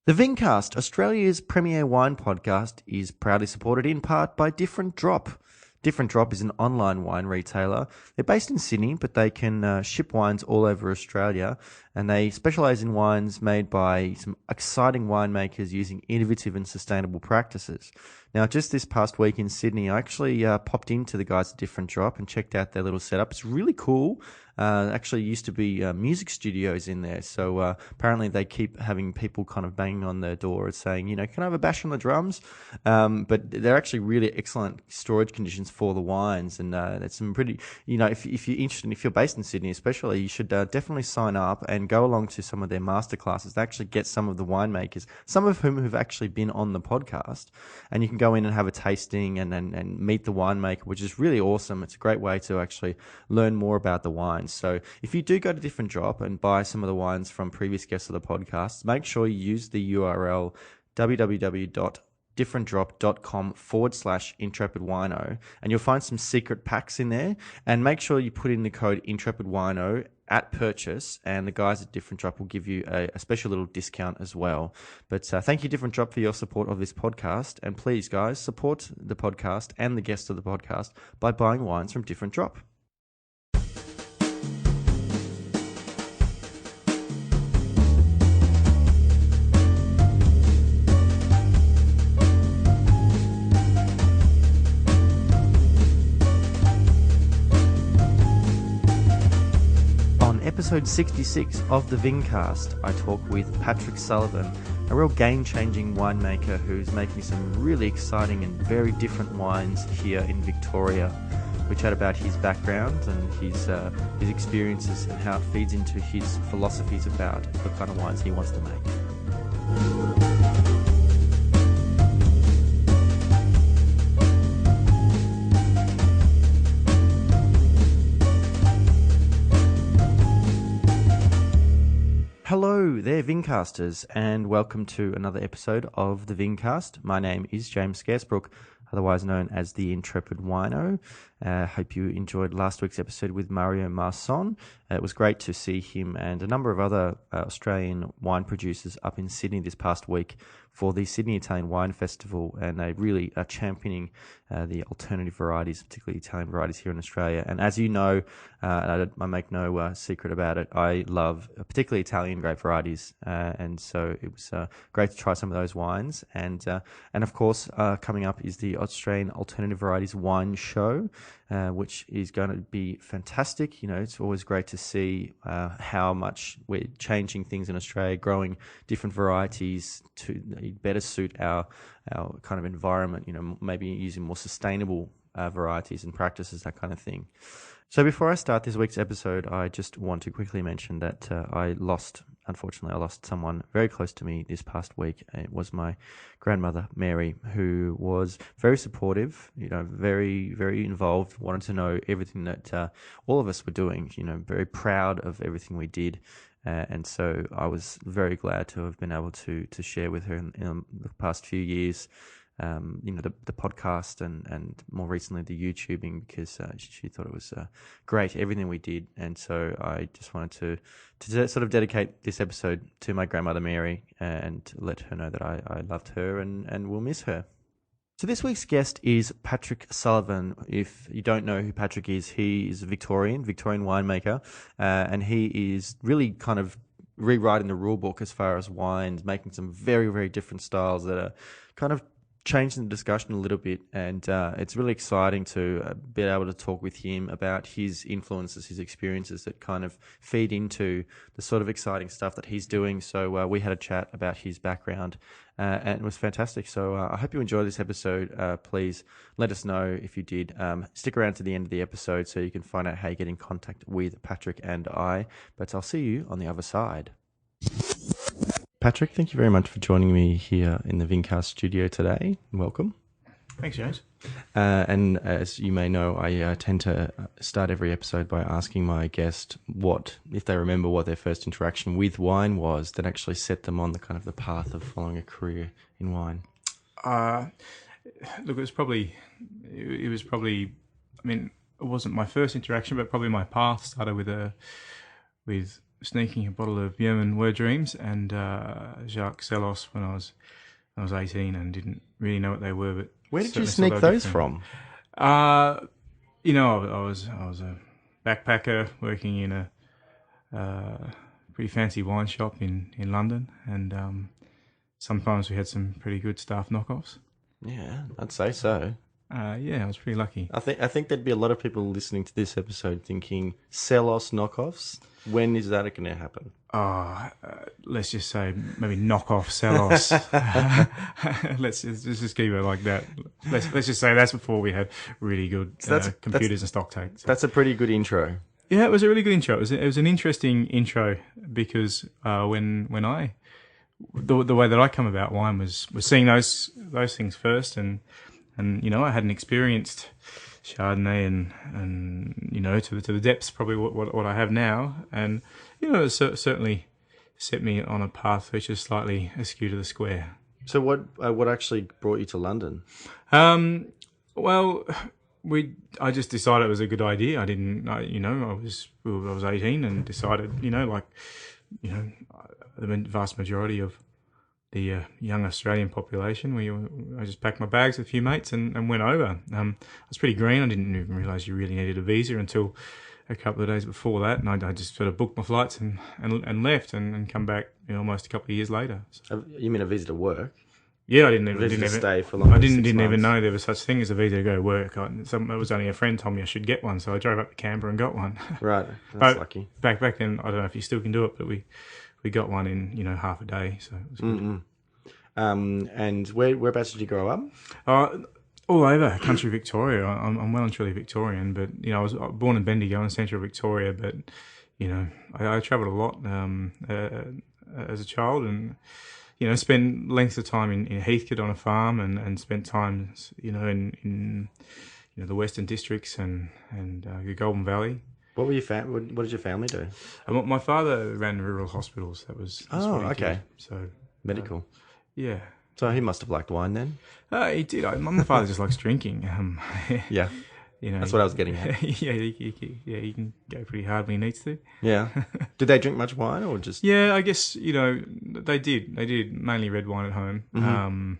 The Vincast, Australia's premier wine podcast, is proudly supported in part by Different Drop. Different Drop is an online wine retailer. They're based in Sydney, but they can ship wines all over Australia, and they specialise in wines made by some exciting winemakers using innovative and sustainable practices. Now, just this past week in Sydney, I actually popped into the guys at Different Drop and checked out their little setup. It's really cool. Actually used to be music studios in there, so apparently they keep having people kind of banging on their door saying, can I have a bash on the drums? But they're actually really excellent storage conditions for the wines, and that's some pretty, if you're interested, if you're based in Sydney especially, you should definitely sign up and go along to some of their masterclasses. They actually get some of the winemakers, some of whom have actually been on the podcast, and you can go in and have a tasting and meet the winemaker, which is really awesome. It's a great way to actually learn more about the wine. So if you do go to Different Drop and buy some of the wines from previous guests of the podcast, make sure you use the URL www.differentdrop.com/intrepidwino, and you'll find some secret packs in there. And make sure you put in the code intrepidwino at purchase, and the guys at Different Drop will give you a special little discount as well. But thank you, Different Drop, for your support of this podcast. And please, guys, support the podcast and the guests of the podcast by buying wines from Different Drop. Episode 66 of the Vincast, I talk with Patrick Sullivan, a real game-changing winemaker who's making some really exciting and very different wines here in Victoria. We chat about his background and his experiences and how it feeds into his philosophies about the kind of wines he wants to make. Hello there, Vincasters, and welcome to another episode of the Vincast. My name is James Scaresbrook, otherwise known as the Intrepid Wino. Hope you enjoyed last week's episode with Mario Marson. It was great to see him and a number of other Australian wine producers up in Sydney this past week for the Sydney Italian Wine Festival, and they really are championing the alternative varieties, particularly Italian varieties here in Australia. And as you know, and I make no secret about it, I love particularly Italian grape varieties, and so it was great to try some of those wines. And of course, coming up is the Australian Alternative Varieties Wine Show, which is going to be fantastic. It's always great to see how much we're changing things in Australia, growing different varieties to better suit our kind of environment, maybe using more sustainable varieties and practices, that kind of thing. So before I start this week's episode, I just want to quickly mention that unfortunately, I lost someone very close to me this past week. It was my grandmother, Mary, who was very supportive, very, very involved, wanted to know everything that all of us were doing, very proud of everything we did. And so I was very glad to have been able to share with her in the past few years, the podcast and more recently the YouTubing, because she thought it was great, everything we did. And so I just wanted to sort of dedicate this episode to my grandmother Mary and let her know that I loved her and will miss her. So this week's guest is Patrick Sullivan. If you don't know who Patrick is, he is a Victorian winemaker, and he is really kind of rewriting the rule book as far as wines, making some very, very different styles that are kind of changing the discussion a little bit. And it's really exciting to be able to talk with him about his influences, his experiences that kind of feed into the sort of exciting stuff that he's doing. So we had a chat about his background, and it was fantastic. So I hope you enjoyed this episode. Please let us know if you did. Stick around to the end of the episode so you can find out how you get in contact with Patrick and I. But I'll see you on the other side. Patrick, thank you very much for joining me here in the Vincast studio today. Welcome. Thanks, James. And as you may know, I tend to start every episode by asking my guest if they remember what their first interaction with wine was that actually set them on the kind of the path of following a career in wine. Look, it was probably. I mean, it wasn't my first interaction, but probably my path started with sneaking a bottle of Yeoman Word Dreams and Jacques Sellos when I was 18 and didn't really know what they were. But Where did you certainly saw sneak they were those different. from? I was a backpacker working in a pretty fancy wine shop in London, and sometimes we had some pretty good staff knockoffs. Yeah, I'd say so. I was pretty lucky. I think there'd be a lot of people listening to this episode thinking, Sellos knockoffs? When is that going to happen? Let's just say maybe knockoff Sellos. let's just keep it like that. Let's just say that's before we had really good computers and stock takes. That's a pretty good intro. Yeah, it was a really good intro. It was an interesting intro because when I the way that I come about wine was seeing those things first, and I hadn't experienced Chardonnay and to the depths probably what I have now, and it certainly set me on a path which is slightly askew to the square. So what actually brought you to London? Well, I just decided it was a good idea. I was 18 and decided, the vast majority of the young Australian population, I just packed my bags with a few mates and went over. I was pretty green. I didn't even realise you really needed a visa until a couple of days before that, and I just sort of booked my flights and left and come back almost a couple of years later. So, you mean a visa to work? Yeah, I didn't stay for longer. I didn't even know there was such thing as a visa to go work. It was only a friend told me I should get one, so I drove up to Canberra and got one. Right, that's lucky. Back then, I don't know if you still can do it, but we got one in half a day, so it was good. And whereabouts did you grow up? All over country Victoria. I'm well and truly Victorian, but I was born in Bendigo in central Victoria, but I travelled a lot as a child, and spent lengths of time in Heathcote on a farm, and spent time in the Western Districts and the Golden Valley. What were what did your family do? My father ran rural hospitals. That's what he okay. did. So medical. Yeah. So he must have liked wine then. He did. My father just likes drinking. Yeah. That's what I was getting at. Yeah, he can go pretty hard when he needs to. Yeah. Did they drink much wine or just? Yeah, I guess they did. They did mainly red wine at home. Mm-hmm.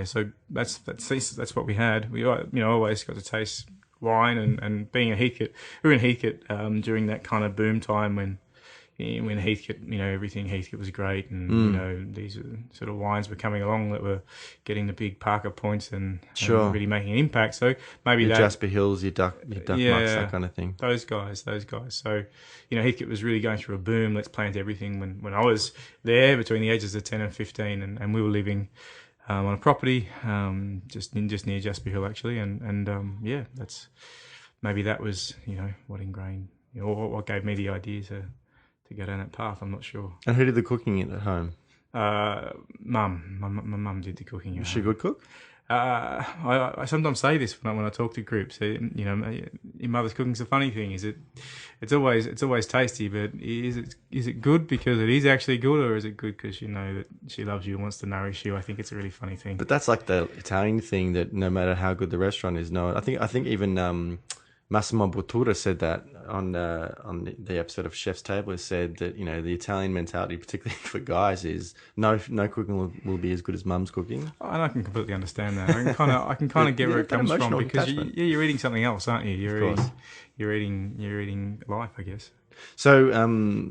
So that's what we had. We always got to taste wine, and being a Heathcote, we were in Heathcote during that kind of boom time when Heathcote, everything Heathcote was great, and these sort of wines were coming along that were getting the big Parker points and really making an impact. So maybe your that Jasper Hills, your Duck Marks, that kind of thing. Those guys. So Heathcote was really going through a boom. Let's plant everything. When I was there between the ages of 10 and 15, and we were living on a property just near Jasper Hill actually, and that's maybe that was what ingrained or what gave me the idea to go down that path. I'm not sure. And who did the cooking at home? Mum. My mum did the cooking. Was she a good cook? I sometimes say this when I talk to groups. Your mother's cooking's a funny thing. It's always tasty, but is it good because it is actually good, or is it good because you know that she loves you and wants to nourish you? I think it's a really funny thing. But that's like the Italian thing that no matter how good the restaurant is, I think even Massimo Bottura said that on the episode of Chef's Table. He said that the Italian mentality, particularly for guys, is no cooking will be as good as mum's cooking. Oh, and I can completely understand that. I can kind of get where it comes from, because you're eating something else, aren't you? You're eating life, I guess. So,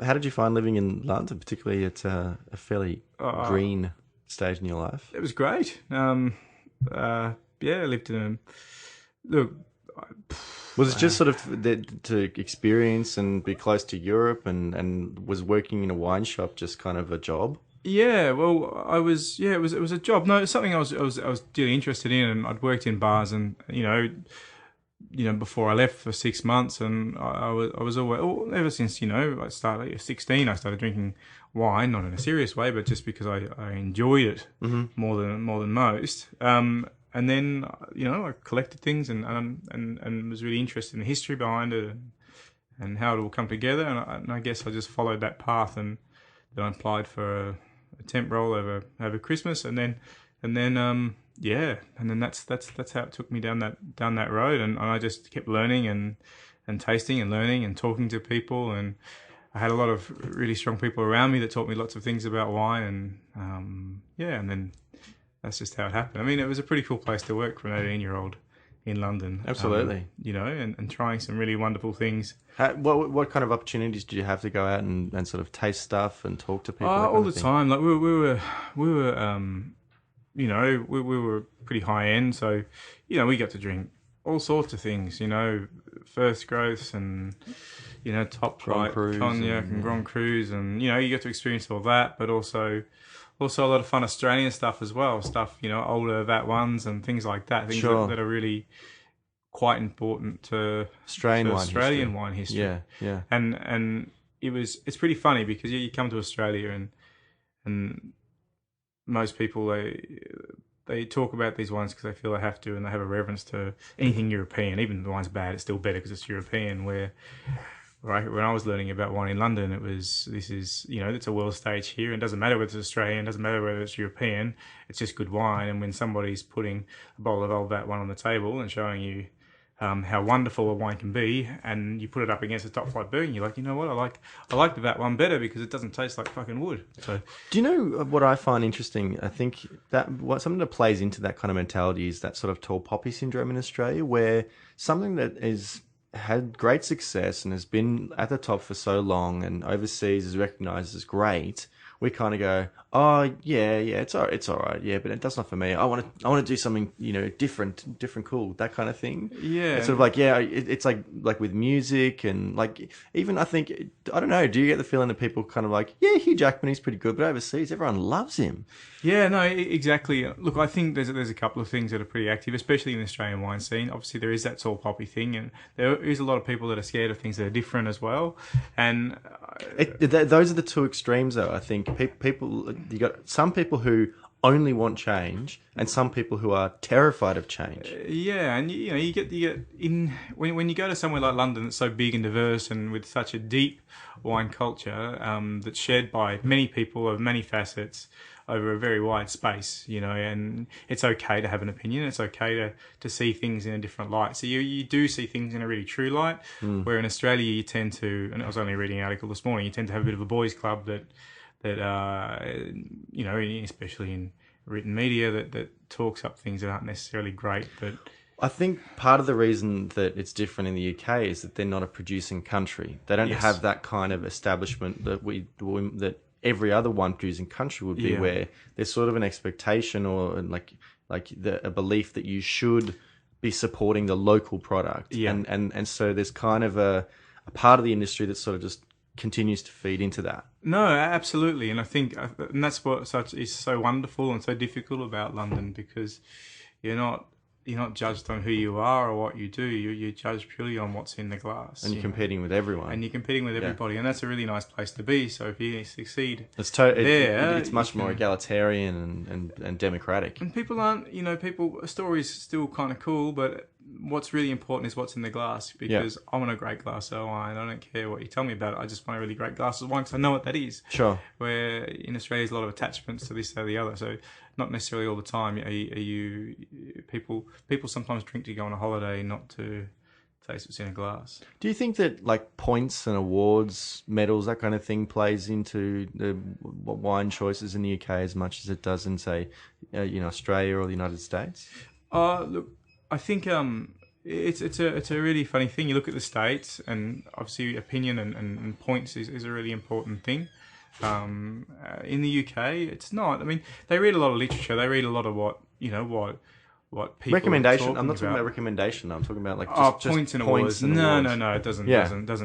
how did you find living in London, particularly at a fairly green stage in your life? It was great. I lived in Was it just sort of to experience and be close to Europe, and was working in a wine shop just kind of a job? Yeah, well, I was. Yeah, it was a job. No, it's something I was really interested in, and I'd worked in bars, and before I left for 6 months, and I was always ever since I started at 16. I started drinking wine, not in a serious way, but just because I enjoyed it more than most. And then, I collected things and was really interested in the history behind it and how it all come together. And I guess I just followed that path, and then I applied for a temp role over Christmas, and then that's how it took me down that road. And I just kept learning and tasting and learning and talking to people, and I had a lot of really strong people around me that taught me lots of things about wine, and and then that's just how it happened. I mean, it was a pretty cool place to work for an 18-year-old in London. Absolutely. And trying some really wonderful things. What kind of opportunities did you have to go out and sort of taste stuff and talk to people? All the time. Like we were we were pretty high end, so we got to drink all sorts of things. First growths and top flight cognac and Grand Crus, and you get to experience all that, but also a lot of fun Australian stuff as well. Stuff older VAT ones and things like that. Things that are really quite important to Australian wine history. Yeah. And it's pretty funny because you come to Australia and most people they talk about these wines because they feel they have to, and they have a reverence to anything European. Even if the wine's bad, it's still better because it's European. Where right when I was learning about wine in London, it's a world stage here. It doesn't matter whether it's Australian, it doesn't matter whether it's European. It's just good wine. And when somebody's putting a bottle of old VAT one on the table and showing you how wonderful a wine can be, and you put it up against a top flight Burgundy, you're like, you know what, I like that one better because it doesn't taste like fucking wood. So, do you know what I find interesting? I think that something that plays into that kind of mentality is that sort of tall poppy syndrome in Australia, where something that had great success and has been at the top for so long and overseas is recognised as great. We kind of go, oh yeah, it's all right, yeah, but that's not for me. I want to do something, different, cool, that kind of thing. Yeah, it's sort of like it's like with music and like even I think I don't know. Do you get the feeling that people kind of like, yeah, Hugh Jackman, he's pretty good, but overseas everyone loves him? Yeah, no, exactly. Look, I think there's a couple of things that are pretty active, especially in the Australian wine scene. Obviously, there is that tall poppy thing, and there is a lot of people that are scared of things that are different as well. And those are the two extremes, though. I think you got some people who only want change, and some people who are terrified of change. Yeah, and you get in when you go to somewhere like London that's so big and diverse and with such a deep wine culture that's shared by many people of many facets over a very wide space, and it's okay to have an opinion. It's okay to see things in a different light. So you do see things in a really true light, where in Australia you tend to, and I was only reading an article this morning, you tend to have a bit of a boys' club that especially in written media that talks up things that aren't necessarily great. But I think part of the reason that it's different in the UK is that they're not a producing country. They don't have that kind of establishment that every other wine producing country would be, where there's sort of an expectation or a belief that you should be supporting the local product. Yeah. And so there's kind of a part of the industry that sort of just continues to feed into that. No, absolutely. And I think that's what is so wonderful and so difficult about London, because you're not judged on who you are or what you do. You're judged purely on what's in the glass. And you're competing with everyone. And you're competing with everybody. And that's a really nice place to be. So if you succeed it's much more egalitarian and democratic. And people aren't, a story's still kind of cool, but what's really important is what's in the glass, because I want a great glass of wine. I don't care what you tell me about it. I just want a really great glass of wine because I know what that is. Sure. Where in Australia, there's a lot of attachments to this, that, or the other. So not necessarily all the time. People sometimes drink to go on a holiday, not to taste what's in a glass. Do you think that like points and awards, medals, that kind of thing plays into the wine choices in the UK as much as it does in, say, Australia or the United States? Look, I think it's a really funny thing. You look at the States, and obviously opinion and points is a really important thing. In the UK, it's not. I mean, they read a lot of literature. They read a lot of what people recommendation. I'm not talking about recommendation. I'm talking about just points and awards. No. It doesn't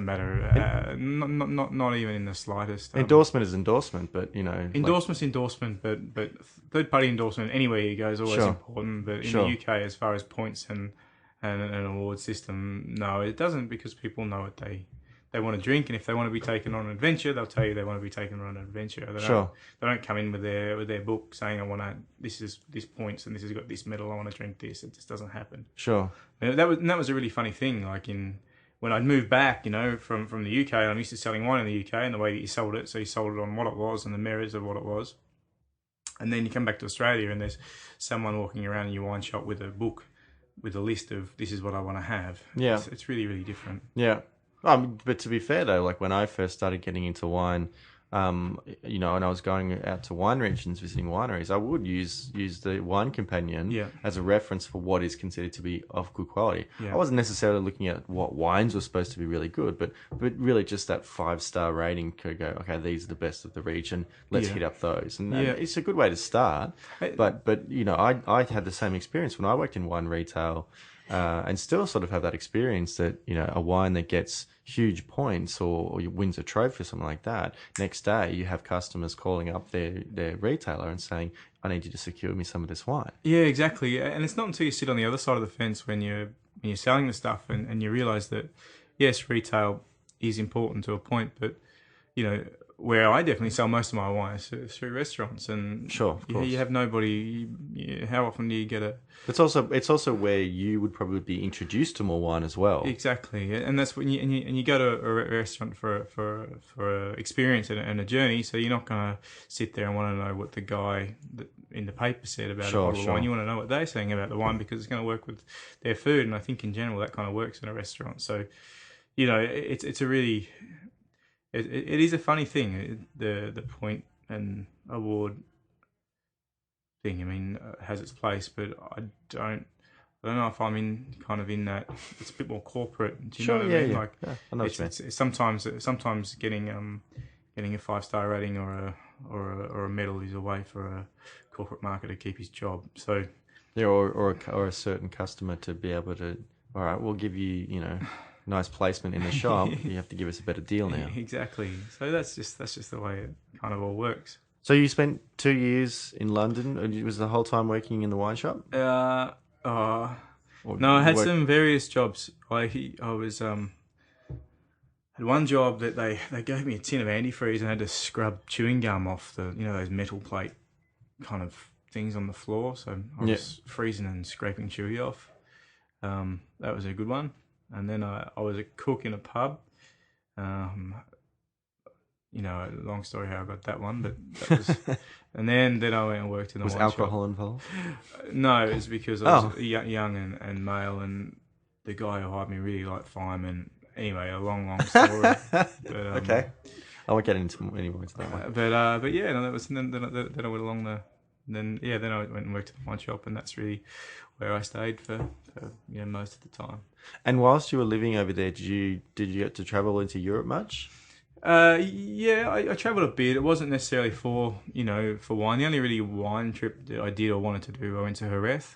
matter. Not even in the slightest. Endorsement is endorsement, but endorsement. But third party endorsement anywhere you go is always important. But in the UK, as far as points and an award system, no, it doesn't, because people know what they want to drink, and if they want to be taken on an adventure, they'll tell you they want to be taken on an adventure. They don't come in with their book saying, I want to, this is this points and this has got this medal, I want to drink this. It just doesn't happen. Sure. And that was a really funny thing. Like when I'd moved back, from the UK, I'm used to selling wine in the UK and the way that you sold it. So you sold it on what it was and the merits of what it was. And then you come back to Australia and there's someone walking around in your wine shop with a book with a list of, this is what I want to have. Yeah. It's really, really different. Yeah. But to be fair though, like when I first started getting into wine, and I was going out to wine regions visiting wineries, I would use the Wine Companion Yeah. as a reference for what is considered to be of good quality. Yeah. I wasn't necessarily looking at what wines were supposed to be really good, but really just that 5-star rating could go, okay, these are the best of the region. Let's Yeah. hit up those, and Yeah. it's a good way to start. I- But I had the same experience when I worked in wine retail. And still sort of have that experience that, a wine that gets huge points or wins a trophy or something like that, next day you have customers calling up their retailer and saying, I need you to secure me some of this wine. Yeah, exactly. And it's not until you sit on the other side of the fence when you're selling the stuff and you realize that, yes, retail is important to a point, but, where I definitely sell most of my wine is through restaurants. And Sure, of course. you have nobody. How often do you get a... It's also where you would probably be introduced to more wine as well. Exactly, and that's when you go to a restaurant for a experience and a journey. So you're not going to sit there and want to know what the guy in the paper said about a bottle of wine. You want to know what they're saying about the wine because it's going to work with their food. And I think in general that kind of works in a restaurant. So it's a really it is a funny thing, the point and award thing. I mean, has its place, but I don't know if I'm in that. It's a bit more corporate. Do you know what I mean? Yeah. Like, Yeah, I know what you mean. it's sometimes getting a 5-star rating or a medal is a way for a corporate marketer to keep his job. So Yeah, or a certain customer to be able to, all right, we'll give you, nice placement in the shop. You have to give us a better deal now. Exactly. So that's just the way it kind of all works. So you spent 2 years in London. Was the whole time working in the wine shop? No, I had some various jobs. I was had one job that they gave me a tin of antifreeze and I had to scrub chewing gum off the those metal plate kind of things on the floor. So I was freezing and scraping chewy off. That was a good one. And then I was a cook in a pub. Long story how I got that one, but that was. And then I went and worked in the wine shop. Was alcohol involved? No, it's because I was young and male, and the guy who hired me really liked firemen. Anyway, a long story. But, okay, I won't get into any more into that one. But yeah, no, that was. And then I went along then I went and worked at the wine shop, and that's really where I stayed for most of the time. And whilst you were living over there, did you get to travel into Europe much? Yeah, I travelled a bit. It wasn't necessarily for wine. The only really wine trip that I did or wanted to do, I went to Jerez.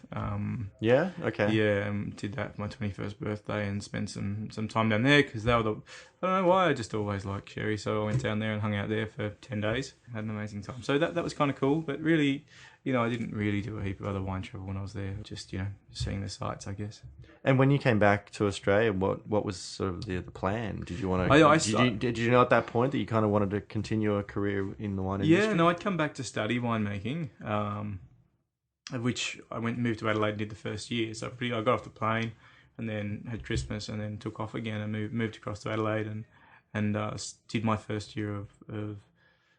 Yeah, okay. Yeah, did that for my 21st birthday and spent some time down there because they were I don't know why, I just always liked sherry, so I went down there and hung out there for 10 days. Had an amazing time. So that was kind of cool, but really, I didn't really do a heap of other wine travel when I was there. Just, seeing the sights, I guess. And when you came back to Australia, what was sort of the plan? Did you want to? Did you know at that point that you kind of wanted to continue a career in the wine industry? Yeah, no, I'd come back to study winemaking, of which I moved to Adelaide and did the first year. So I got off the plane and then had Christmas and then took off again and moved across to Adelaide and did my first year of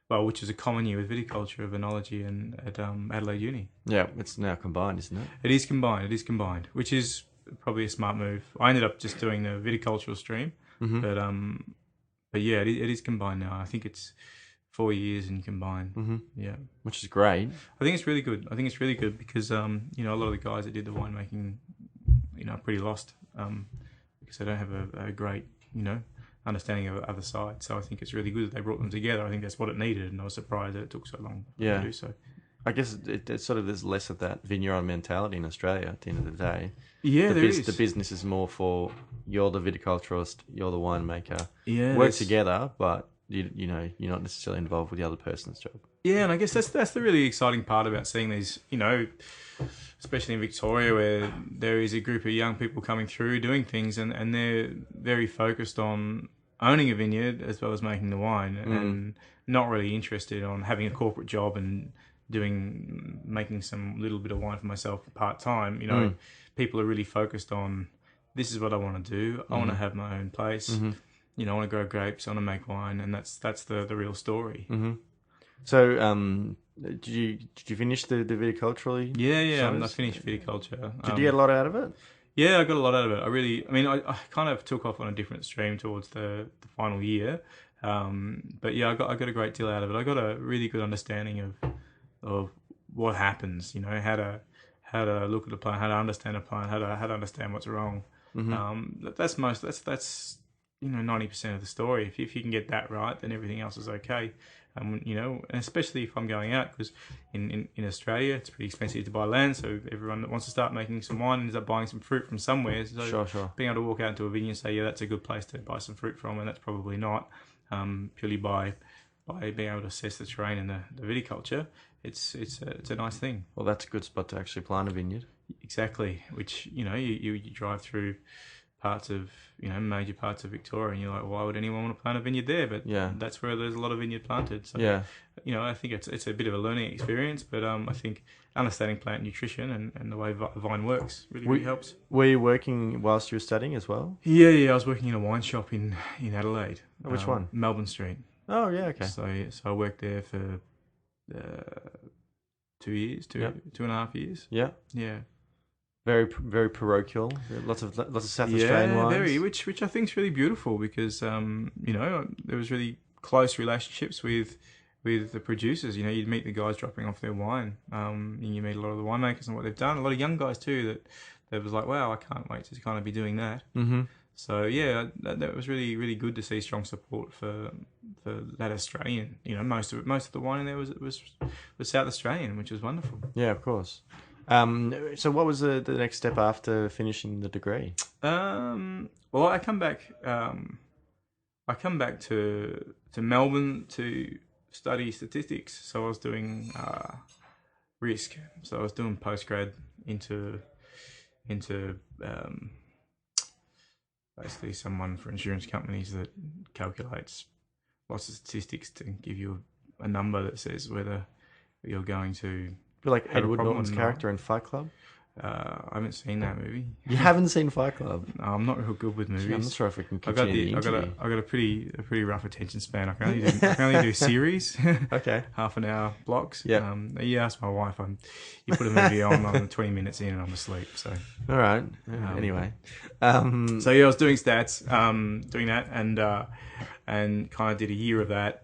which is a common year with viticulture of enology and at Adelaide Uni. Yeah, it's now combined, isn't it? It is combined, which is probably a smart move. I ended up just doing the viticultural stream, but yeah, it is combined now. I think it's 4 years and combined. Mm-hmm. Yeah, which is great. I think it's really good. Because a lot of the guys that did the winemaking, are pretty lost because they don't have a great understanding of other sides. So I think it's really good that they brought them together. I think that's what it needed, and I was surprised that it took so long to do so. I guess it's sort of there's less of that vigneron mentality in Australia at the end of the day. Yeah, there is. The business is more for you're the viticulturist, you're the winemaker. Yeah, work together, but you're not necessarily involved with the other person's job. Yeah, and I guess that's the really exciting part about seeing these, especially in Victoria, where there is a group of young people coming through doing things, and they're very focused on owning a vineyard as well as making the wine, and not really interested on having a corporate job and making some little bit of wine for myself part time. People are really focused on, this is what I want to do. I want to have my own place. I want to grow grapes. I want to make wine, and that's the real story. So, did you finish the viticulturally? Yeah. I finished viticulture. Did you get a lot out of it? Yeah, I got a lot out of it. I kind of took off on a different stream towards the final year. But yeah, I got a great deal out of it. I got a really good understanding of what happens, how to look at a plant, how to understand a plant, how to understand what's wrong. That's 90% of the story. If you can get that right, then everything else is okay. And especially if I'm going out, because in Australia it's pretty expensive to buy land, so everyone that wants to start making some wine ends up buying some fruit from somewhere. So Sure. being able to walk out into a vineyard and say, yeah, that's a good place to buy some fruit from, and that's probably not, purely by being able to assess the terrain and the viticulture, it's a nice thing. Well, that's a good spot to actually plant a vineyard. Exactly, which you drive through major parts of Victoria, and you're like, why would anyone want to plant a vineyard there? But that's where there's a lot of vineyard planted. So I think it's a bit of a learning experience, but I think understanding plant nutrition and the way vine works really helps. Were you working whilst you were studying as well? Yeah. I was working in a wine shop in Adelaide. Which one? Melbourne Street. Oh yeah, okay. So I worked there for 2 years, two and a half years. Yeah. Very, very parochial. Lots of South Australian wines. Very, which I think is really beautiful because there was really close relationships with the producers. You'd meet the guys dropping off their wine. And you meet a lot of the winemakers and what they've done. A lot of young guys too that was like, wow, I can't wait to kind of be doing that. Mm-hmm. So yeah, that was really, really good to see strong support for that Australian. Most of the wine in there was South Australian, which was wonderful. Yeah, of course. So what was the next step after finishing the degree? Well, I come back to Melbourne to study statistics. So I was doing risk. So I was doing postgrad into basically someone for insurance companies that calculates lots of statistics to give you a number that says whether you're going to Like Edward Norton's character in Fight Club? I haven't seen that movie. You haven't seen Fight Club? No, I'm not real good with movies. I'm not sure if we can continue. I got a pretty rough attention span. I can only do series. Okay. Half an hour blocks. Yeah. You ask my wife. You put a movie on. I'm 20 minutes in and I'm asleep. So. All right. Anyway. So yeah, I was doing stats, doing that, and kind of did a year of that,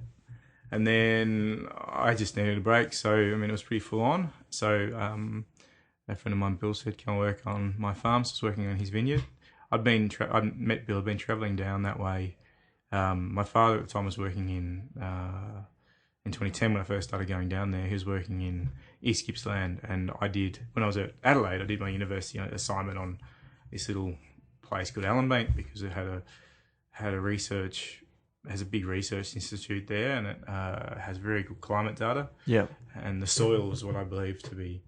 and then I just needed a break. So it was pretty full on. So a friend of mine, Bill, said, "Can I work on my farm?" So I was working on his vineyard. I'd met Bill. I'd been travelling down that way. My father at the time was working in 2010 when I first started going down there. He was working in East Gippsland, and when I was at Adelaide, I did my university assignment on this little place called Allenbank because it had a big research institute there, and it has very good climate data. Yeah, and the soil is what I believe to be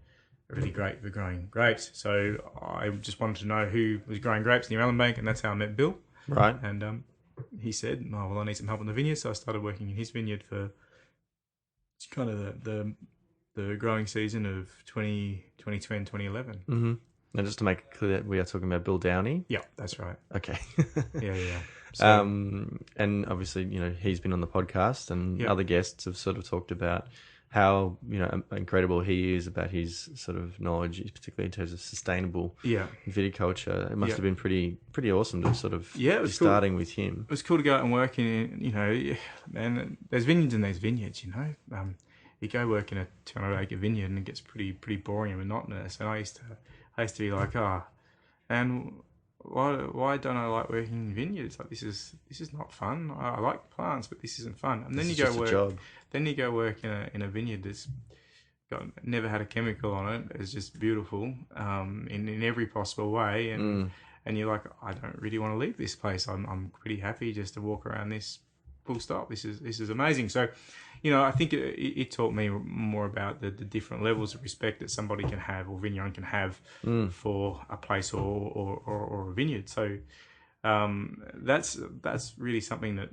really great for growing grapes. So I just wanted to know who was growing grapes near Allenbank, and that's how I met Bill. Right. And he said, "Oh, well, I need some help on the vineyard," so I started working in his vineyard for kind of the growing season of 2010 and 2011. Mm-hmm. And just to make it clear that we are talking about Bill Downey. Yeah, that's right. Okay. Yeah. So, and obviously, he's been on the podcast, and Yeah. other guests have sort of talked about how incredible he is about his sort of knowledge, particularly in terms of sustainable viticulture. It must have been pretty awesome to sort of it was be starting with him. It was cool to go out and work in, and there's vineyards and there's vineyards, You go work in a 200-acre vineyard and it gets pretty boring and monotonous. And I used to be like, and why don't I like working in vineyards? Like this is not fun. I like plants, but this isn't fun. And then you go work. Then you go work in a vineyard that's never had a chemical on it. It's just beautiful in every possible way. And you're like, I don't really want to leave this place. I'm pretty happy just to walk around this. Full stop. This is amazing. So, I think it taught me more about the different levels of respect that somebody can have or vigneron can have for a place or a vineyard. So, that's really something that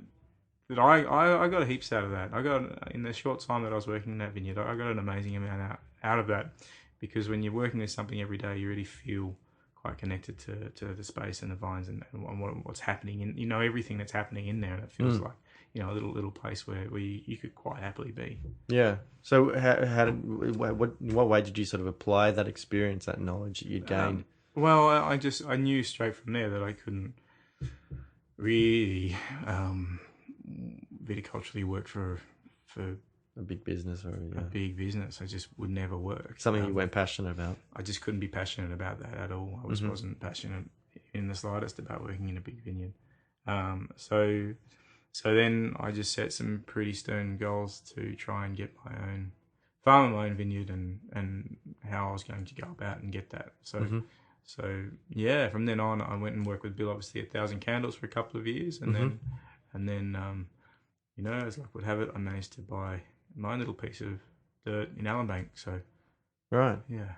I got heaps out of that. I got, in the short time that I was working in that vineyard, I got an amazing amount out of that, because when you're working with something every day, you really feel quite connected to the space and the vines and what's happening, and everything that's happening in there, and it feels like a little place where you could quite happily be. Yeah. So what way did you sort of apply that experience, that knowledge that you'd gained? Well, I knew straight from there that I couldn't really viticulturally work for A big business or a big business. I just would never work. something you weren't passionate about. I just couldn't be passionate about that at all. I wasn't passionate in the slightest about working in a big vineyard. So then I just set some pretty stern goals to try and get my own farm, my own vineyard, and how I was going to go about and get that. So yeah, from then on, I went and worked with Bill, obviously, at 1,000 Candles for a couple of years, and then as luck would have it, I managed to buy my own little piece of dirt in Allenbank. So Right. yeah.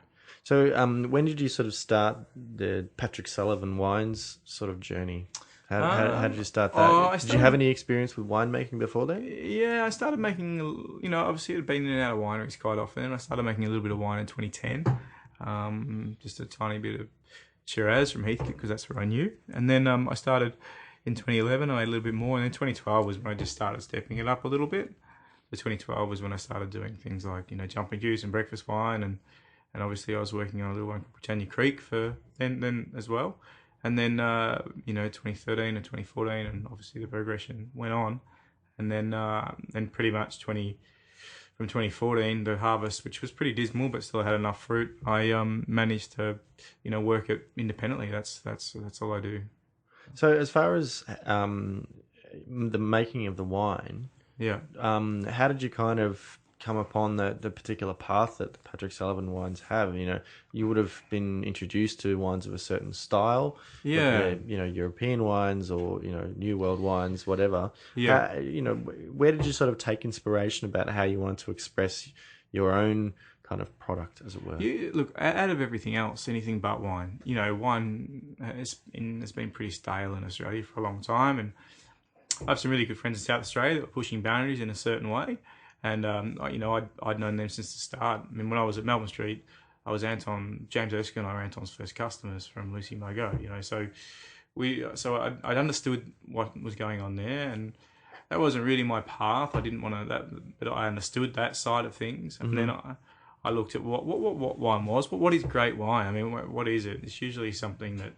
So when did you sort of start the Patrick Sullivan wines sort of journey? How did you start that? Did you have any experience with winemaking before that? Yeah, I started making, obviously I'd been in and out of wineries quite often. I started making a little bit of wine in 2010, just a tiny bit of Shiraz from Heathcote because that's where I knew. And then I started in 2011, I made a little bit more. And then 2012 was when I just started stepping it up a little bit. The 2012 was when I started doing things like, jumping juice and breakfast wine. And obviously I was working on a little one called Britannia Creek for then as well. And then, 2013 and 2014, and obviously the progression went on. And then pretty much from 2014, the harvest, which was pretty dismal, but still had enough fruit, I managed to, work it independently. That's all I do. So as far as the making of the wine, Yeah. how did you kind of come upon the particular path that the Patrick Sullivan wines have? You would have been introduced to wines of a certain style, Yeah. European wines or New World wines, whatever. Yeah. Where did you sort of take inspiration about how you wanted to express your own kind of product, as it were? Look, out of everything else, anything but wine. Wine has been pretty stale in Australia for a long time, and I have some really good friends in South Australia that were pushing boundaries in a certain way. And, I'd known them since the start. I mean, when I was at Melbourne Street, James Erskine and I were Anton's first customers from Lucy Margot, so I'd understood what was going on there, and that wasn't really my path. I didn't want to, but I understood that side of things. And then I looked at what wine was. What is great wine? I mean, what is it? It's usually something that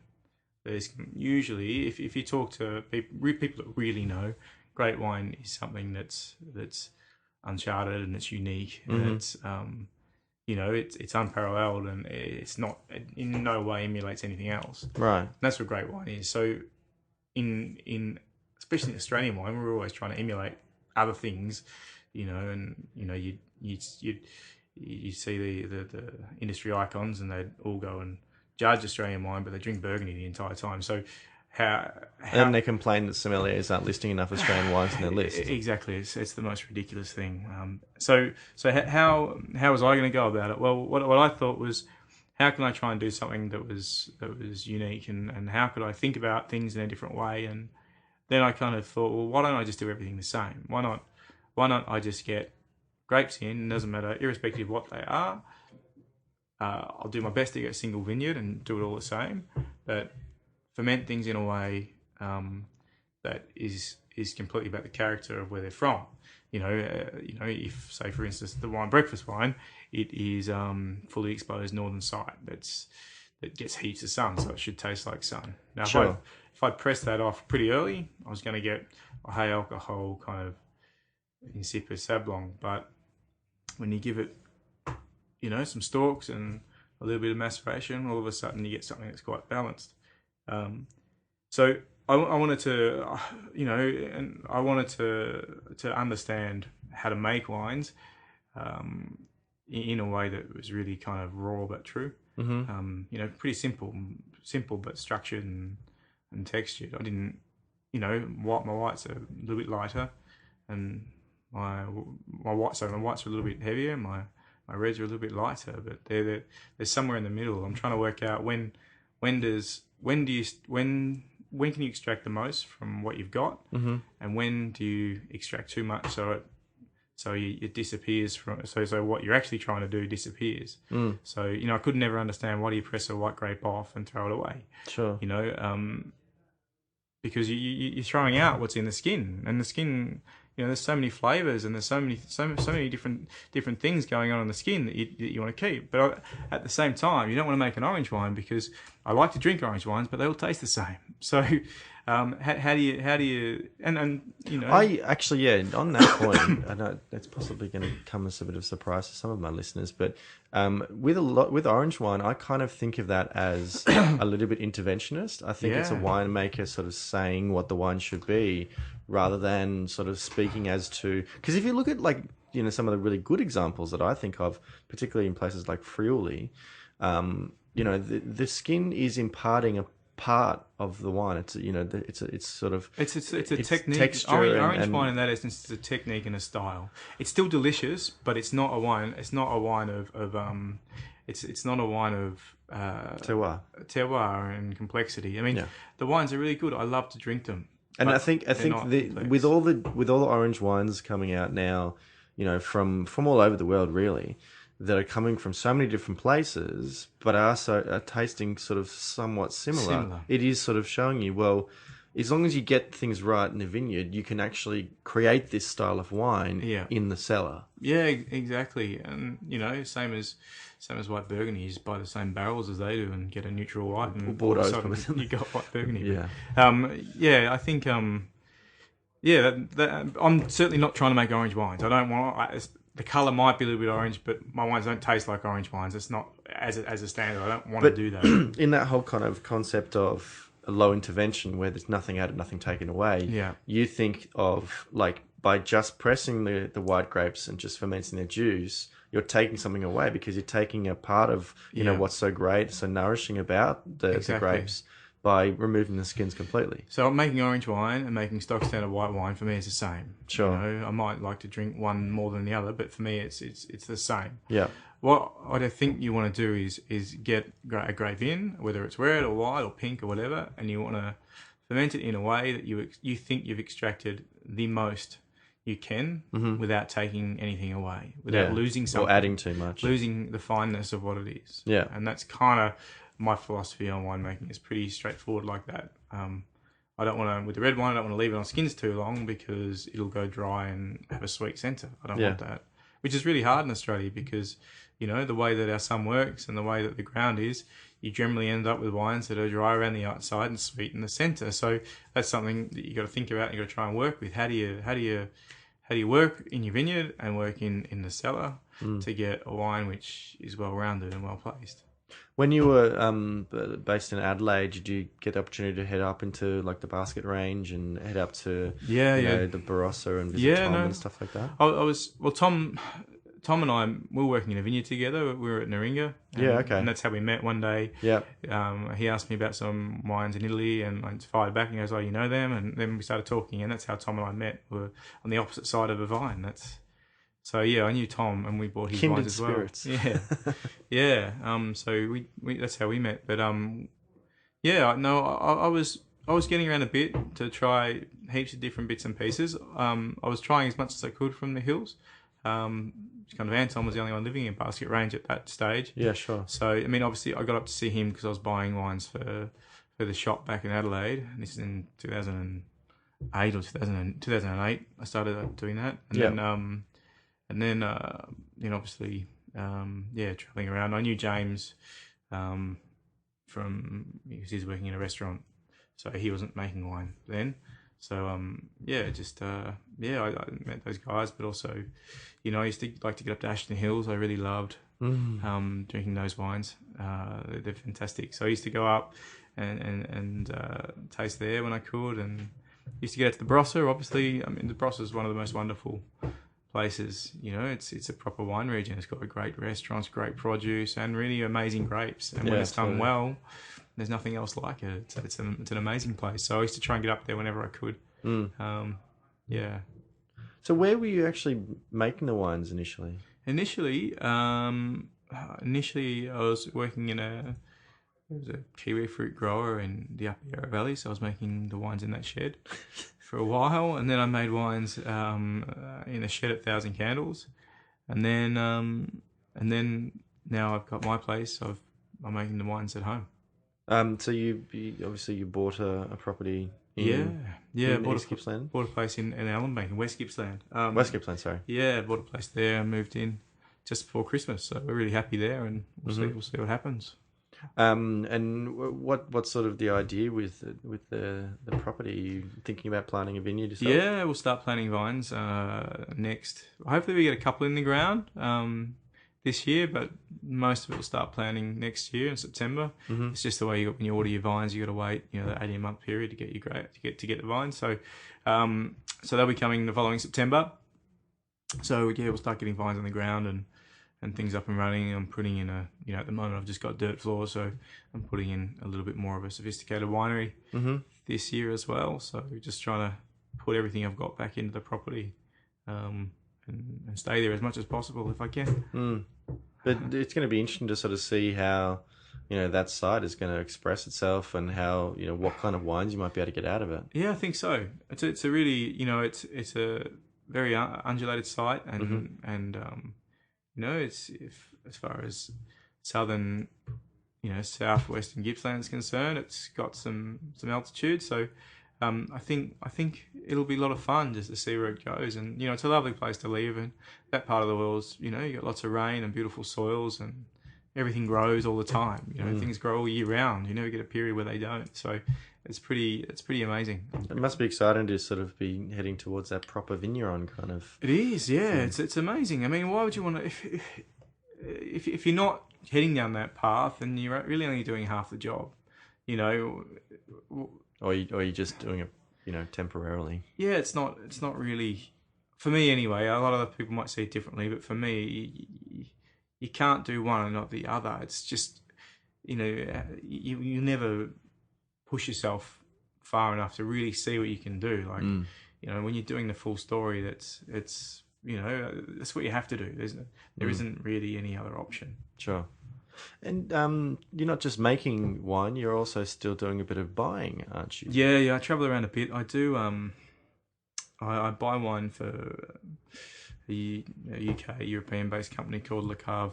there's usually, if you talk to people that really know, great wine is something that's uncharted and it's unique and it's it's unparalleled and it's not in no way emulates anything else. Right. And that's what great wine is. So in especially in Australian wine, we're always trying to emulate other things, and you see the industry icons and they'd all go and judge Australian wine, but they drink Burgundy the entire time. So and they complain that sommeliers aren't listing enough Australian wines in their list. Exactly, it's the most ridiculous thing. So how was I going to go about it? Well, what I thought was, how can I try and do something that was unique, and how could I think about things in a different way? And then I kind of thought, well, why don't I just do everything the same? Why not I just get grapes in? It doesn't matter, irrespective of what they are. I'll do my best to get a single vineyard and do it all the same, but ferment things in a way that is completely about the character of where they're from. If, say, for instance, the wine breakfast wine, it is fully exposed northern site that gets heaps of sun, so it should taste like sun. Now, sure. if I pressed that off pretty early, I was going to get a high alcohol kind of insipid sablon. But when you give it, some stalks and a little bit of maceration, all of a sudden you get something that's quite balanced. So I wanted to, and I wanted to understand how to make wines in a way that was really kind of raw but true. Pretty simple but structured and textured. I didn't, my whites are a little bit lighter, and my whites are a little bit heavier. My reds are a little bit lighter, but they're somewhere in the middle. I'm trying to work out when can you extract the most from what you've got, and when do you extract too much so it disappears from so what you're actually trying to do disappears. So I could never understand, why do you press a white grape off and throw it away? Sure. Because you're throwing out what's in the skin, and the skin there's so many flavors and there's so many different things going on in the skin that you want to keep. But at the same time, you don't want to make an orange wine because I like to drink orange wines, but they all taste the same. So how do you I actually, on that point, I know that's possibly going to come as a bit of a surprise to some of my listeners, but with orange wine, I kind of think of that as a little bit interventionist. I think it's a winemaker sort of saying what the wine should be, rather than sort of speaking as to, because if you look at some of the really good examples that I think of, particularly in places like Friuli, the skin is imparting a part of the wine. It's it's a technique. Texture orange wine in that essence is a technique and a style. It's still delicious, but it's not a wine. It's not a wine of it's not a wine of terroir and complexity. I mean, the wines are really good. I love to drink them. And I think with all the orange wines coming out now, from all over the world really, that are coming from so many different places, but are tasting sort of somewhat similar. It is sort of showing you, well, as long as you get things right in the vineyard, you can actually create this style of wine in the cellar. Yeah, exactly. And same as white Burgundy, you just buy the same barrels as they do and get a neutral white, and all of a sudden you got white Burgundy. I think I'm certainly not trying to make orange wines. I don't want. The colour might be a little bit orange, but my wines don't taste like orange wines. It's not as a standard. I don't want to do that. In that whole kind of concept of a low intervention where there's nothing added, nothing taken away, you think of by just pressing the white grapes and just fermenting their juice, you're taking something away because you're taking a part of what's so great, so nourishing about the grapes, by removing the skins completely. So making orange wine and making stock standard white wine, for me, is the same. Sure. I might like to drink one more than the other, but for me, it's the same. Yeah. What I think you want to do is get a grape in, whether it's red or white or pink or whatever, and you want to ferment it in a way that you think you've extracted the most you can without taking anything away, without losing something. Or adding too much. Losing the fineness of what it is. Yeah. And that's kind of my philosophy on winemaking. Is pretty straightforward like that. I don't want to, with the red wine, I don't want to leave it on skins too long because it'll go dry and have a sweet centre. I don't want that. Which is really hard in Australia because, the way that our sun works and the way that the ground is, you generally end up with wines that are dry around the outside and sweet in the centre. So that's something that you got to think about and you got to try and work with. How do you work in your vineyard and work in the cellar to get a wine which is well rounded and well placed? When you were based in Adelaide, did you get the opportunity to head up into the Basket Range and head up to the Barossa and visit Tom and stuff like that? Tom and I, we were working in a vineyard together. We were at Naringa. And that's how we met one day. Yeah. He asked me about some wines in Italy and I fired back and he goes, "Oh, you know them?" And then we started talking and that's how Tom and I met. We were on the opposite side of a vine. So I knew Tom and we bought his Kindred wines as well. spirits. Yeah. So we that's how we met. But I was getting around a bit to try heaps of different bits and pieces. I was trying as much as I could from the hills. Kind of Anton was the only one living in Basket Range at that stage. Yeah, sure. So I mean, obviously, I got up to see him because I was buying wines for the shop back in Adelaide. And this is in 2008 or 2008. I started doing that, and then obviously traveling around. I knew James because he's working in a restaurant, so he wasn't making wine then. So I met those guys, but also, I used to like to get up to Ashton Hills. I really loved drinking those wines. They're fantastic. So I used to go up and taste there when I could, and used to get out to the Barossa. Obviously, I mean the Barossa is one of the most wonderful places. It's a proper wine region. It's got great restaurants, great produce, and really amazing grapes. And when it's done well, there's nothing else like it. It's an amazing place. So I used to try and get up there whenever I could. So where were you actually making the wines initially? Initially, I was working in a kiwi fruit grower in the Upper Yarra Valley. So I was making the wines in that shed for a while, and then I made wines in a shed at Thousand Candles, and then now I've got my place. I'm making the wines at home. So you obviously bought a property in East Gippsland? Bought a place in Allenbank, in West Gippsland. West Gippsland, sorry. Yeah, bought a place there and moved in just before Christmas. So we're really happy there, and we'll see what happens. And what's sort of the idea with the property? Are you thinking about planting a vineyard yourself? Yeah, we'll start planting vines next. Hopefully, we get a couple in the ground this year, but most of it will start planting next year in September. It's just the way when you order your vines, you got to wait, that 18-month period to get to get the vines. So, so they'll be coming the following September. So yeah, we'll start getting vines on the ground and things up and running. I'm putting in at the moment I've just got dirt floor, so I'm putting in a little bit more of a sophisticated winery this year as well. So we're just trying to put everything I've got back into the property and stay there as much as possible if I can. But it's going to be interesting to sort of see how, that site is going to express itself and how, what kind of wines you might be able to get out of it. Yeah, I think so. It's a really, it's a very undulated site and it's as far as southern, southwestern Gippsland is concerned, it's got some altitude. So I think it'll be a lot of fun just to see where it goes. And it's a lovely place to live. And that part of the world's, you got lots of rain and beautiful soils, and everything grows all the time. Things grow all year round. You never get a period where they don't. So it's pretty be heading towards that proper vigneron kind of. It is, yeah. It's amazing. I mean, why would you want to? If you're not heading down that path, then you're really only doing half the job, Or you're just doing it, temporarily. Yeah, it's not really, for me anyway. A lot of other people might see it differently, but for me, you can't do one and not the other. It's just, you never push yourself far enough to really see what you can do. Like, when you're doing the full story, that's what you have to do. There isn't really any other option. Sure. And you're not just making wine; you're also still doing a bit of buying, aren't you? Yeah. I travel around a bit. I do. I buy wine for a UK European-based company called Le Cave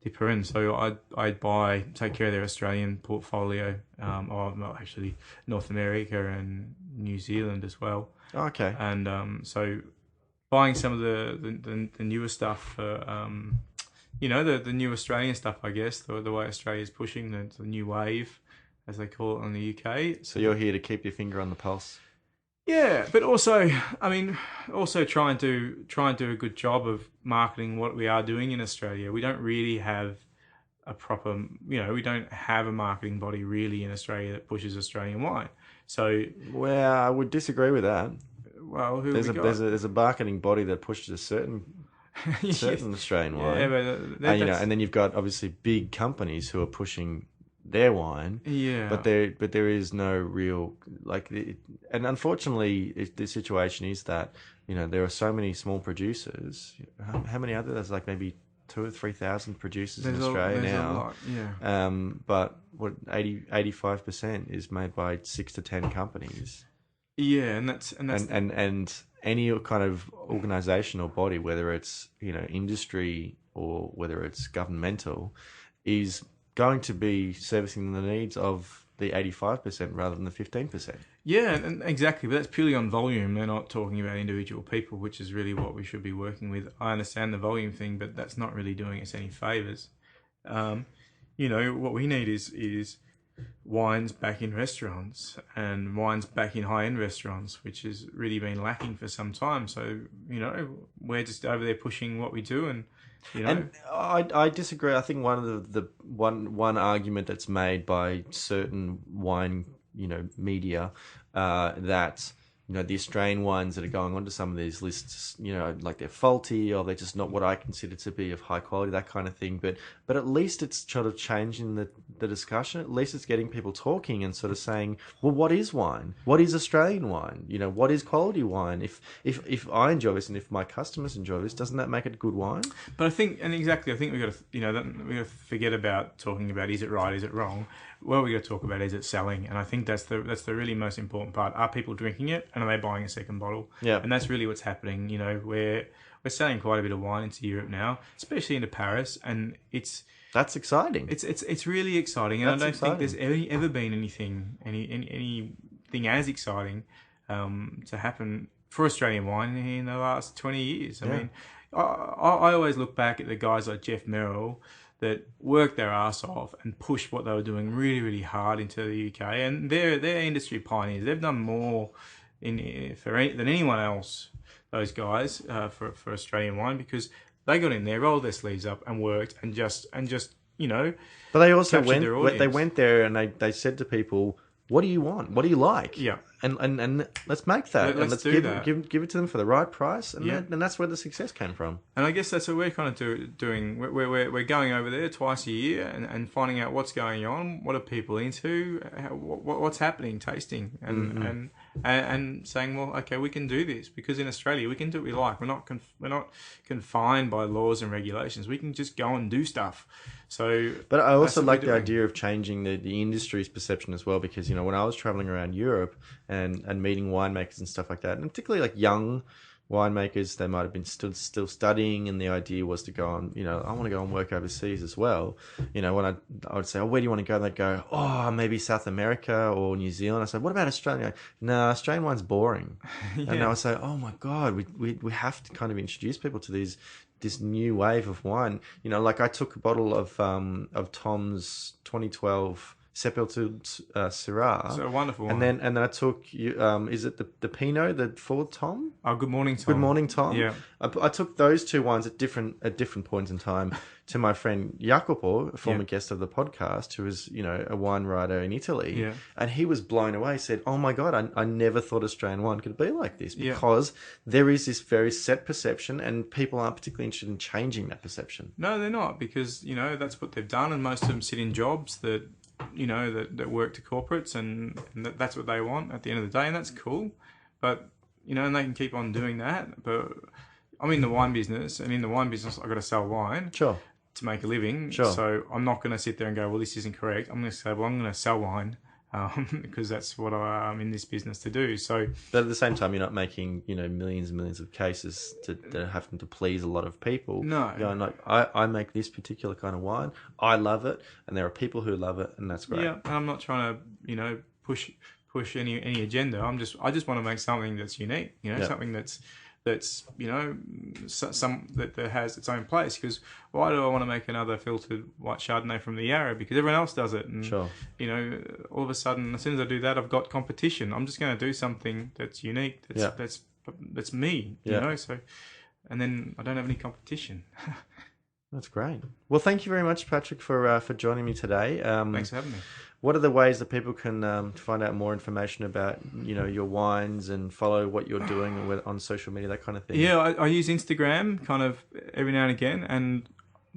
de Perrin. So I take care of their Australian portfolio. Actually North America and New Zealand as well. Oh, okay. And so buying some of the newer stuff for the new Australian stuff, I guess, the way Australia's pushing the new wave, as they call it in the UK. So you're here to keep your finger on the pulse. Yeah, but also, try and do a good job of marketing what we are doing in Australia. We don't really have a proper, we don't have a marketing body really in Australia that pushes Australian wine. So, well, I would disagree with that. Well, there's a marketing body that pushes a certain Australian wine. Yeah, but and then you've got obviously big companies who are pushing their wine. Yeah. But there is no real and unfortunately the situation is that there are so many small producers. How many others? There's like maybe 2,000 or 3,000 producers in Australia now. A lot, yeah. But what 85% is made by 6 to 10 companies. Yeah, and that's and any kind of organisation or body, whether it's industry or whether it's governmental, is going to be servicing the needs of the 85% rather than the 15%. Yeah, and exactly. But that's purely on volume. They're not talking about individual people, which is really what we should be working with. I understand the volume thing, but that's not really doing us any favours. What we need is wines back in restaurants and wines back in high-end restaurants, which has really been lacking for some time. So, we're just over there pushing what we do, and And I disagree. I think one of the one argument that's made by certain wine media that the Australian wines that are going onto some of these lists, like they're faulty or they're just not what I consider to be of high quality, that kind of thing. But at least it's sort of changing the discussion. At least it's getting people talking and sort of saying, well, what is wine? What is Australian wine? What is quality wine? If I enjoy this and if my customers enjoy this, doesn't that make it good wine? But I think we've got to, we got to forget about talking about is it right, is it wrong. What we got to talk about is it selling, and I think that's the really most important part. Are people drinking it, and are they buying a second bottle? Yeah, and that's really what's happening. We're selling quite a bit of wine into Europe now, especially into Paris, and that's exciting. It's really exciting, and I don't think there's ever been any anything as exciting to happen for Australian wine in the last 20 years. I mean, I always look back at the guys like Jeff Merrill that worked their ass off and pushed what they were doing really, really hard into the UK. And they're industry pioneers. They've done more than anyone else, those guys, for Australian wine, because they got in there, rolled their sleeves up and worked and just But they also they went there and they said to people, what do you want? What do you like? Yeah. And let's make that. Let's give it to them for the right price. And and that's where the success came from. And I guess that's what we're kind of doing. We're going over there twice a year and finding out what's going on, what are people into, what's happening, tasting, and saying, well, okay, we can do this because in Australia we can do what we like. We're not confined by laws and regulations. We can just go and do stuff. So, but I also like the idea of changing the industry's perception as well, because when I was traveling around Europe and meeting winemakers and stuff like that, and particularly like young winemakers, they might have been still studying, and the idea was to go on, I want to go and work overseas as well. When I would say, oh, where do you want to go? And they'd go, oh, maybe South America or New Zealand. I said, what about Australia? No, Australian wine's boring. And I would say, oh my God, we have to kind of introduce people to this new wave of wine. Like I took a bottle of Tom's 2012 Sepultured Syrah. So wonderful wine. And then I took is it the Pinot, the Ford Tom? Oh, Good Morning Tom. Good Morning Tom. Yeah. I took those two wines at different points in time to my friend Jacopo, a former guest of the podcast, who is a wine writer in Italy. Yeah. And he was blown away. Said, "Oh my God, I never thought Australian wine could be like this, because there is this very set perception, and people aren't particularly interested in changing that perception." No, they're not, because that's what they've done, and most of them sit in jobs that that work to corporates, and that's what they want at the end of the day, and that's cool. But and they can keep on doing that. But I'm in the wine business, and in the wine business, I've got to sell wine. Sure. To make a living. Sure. So I'm not going to sit there and go, well, this isn't correct. I'm going to say, well, I'm going to sell wine, because that's what I'm in this business to do. So, but at the same time, you're not making millions and millions of cases that are having to please a lot of people. No. Going like, I make this particular kind of wine. I love it, and there are people who love it, and that's great. Yeah, and I'm not trying to push any agenda. I just want to make something that's unique. Something that's some that has its own place. Because why do I want to make another filtered white Chardonnay from the Yarra? Because everyone else does it, and sure. All of a sudden, as soon as I do that, I've got competition. I'm just going to do something that's unique. That's me. So, and then I don't have any competition. That's great. Well, thank you very much, Patrick, for joining me today. Thanks for having me. What are the ways that people can find out more information about your wines and follow what you're doing on social media, that kind of thing? Yeah, I use Instagram kind of every now and again, and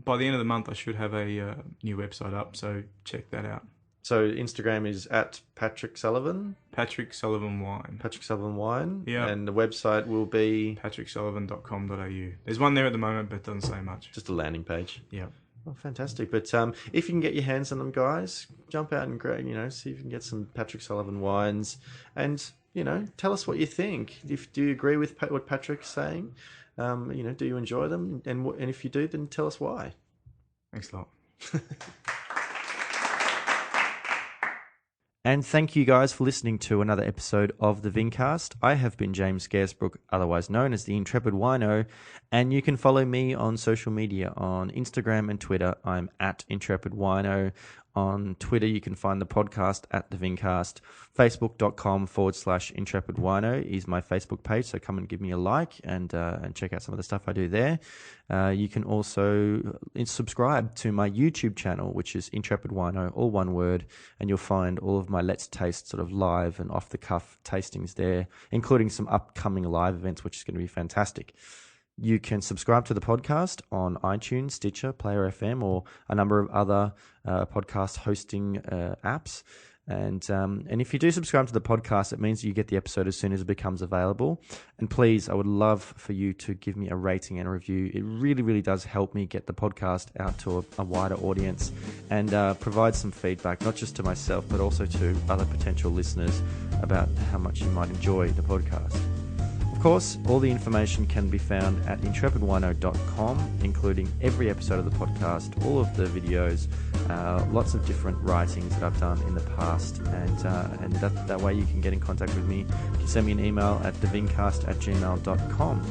by the end of the month I should have a new website up, so check that out. So Instagram is at Patrick Sullivan? Patrick Sullivan Wine. Patrick Sullivan Wine? Yeah. And the website will be? patricksullivan.com.au. There's one there at the moment, but it doesn't say much. Just a landing page? Yeah. Oh, fantastic. But if you can get your hands on them, guys, jump out and see if you can get some Patrick Sullivan wines, and tell us what you think. Do you agree with what Patrick's saying? Do you enjoy them? And if you do, then tell us why. Thanks a lot. And thank you guys for listening to another episode of the Vincast. I have been James Scaresbrook, otherwise known as the Intrepid Wino, and you can follow me on social media on Instagram and Twitter. I'm at Intrepid Wino. On Twitter, you can find the podcast at the Vincast. Facebook.com/Intrepid Wino is my Facebook page, so come and give me a like and check out some of the stuff I do there. You can also subscribe to my YouTube channel, which is Intrepid Wino, all one word, and you'll find all of my Let's Taste sort of live and off-the-cuff tastings there, including some upcoming live events, which is going to be fantastic. You can subscribe to the podcast on iTunes, Stitcher, Player FM, or a number of other podcast hosting apps. And if you do subscribe to the podcast, it means that you get the episode as soon as it becomes available. And please, I would love for you to give me a rating and a review. It really, really does help me get the podcast out to a wider audience, and provide some feedback, not just to myself, but also to other potential listeners about how much you might enjoy the podcast. Of course, all the information can be found at intrepidwino.com, including every episode of the podcast, all of the videos, lots of different writings that I've done in the past, and that way you can get in contact with me. You can send me an email at thevingcast@gmail.com.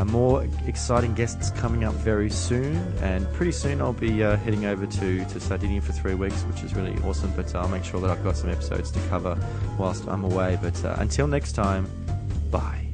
More exciting guests coming up very soon, and pretty soon I'll be heading over to Sardinia for 3 weeks, which is really awesome, but I'll make sure that I've got some episodes to cover whilst I'm away. But until next time, bye.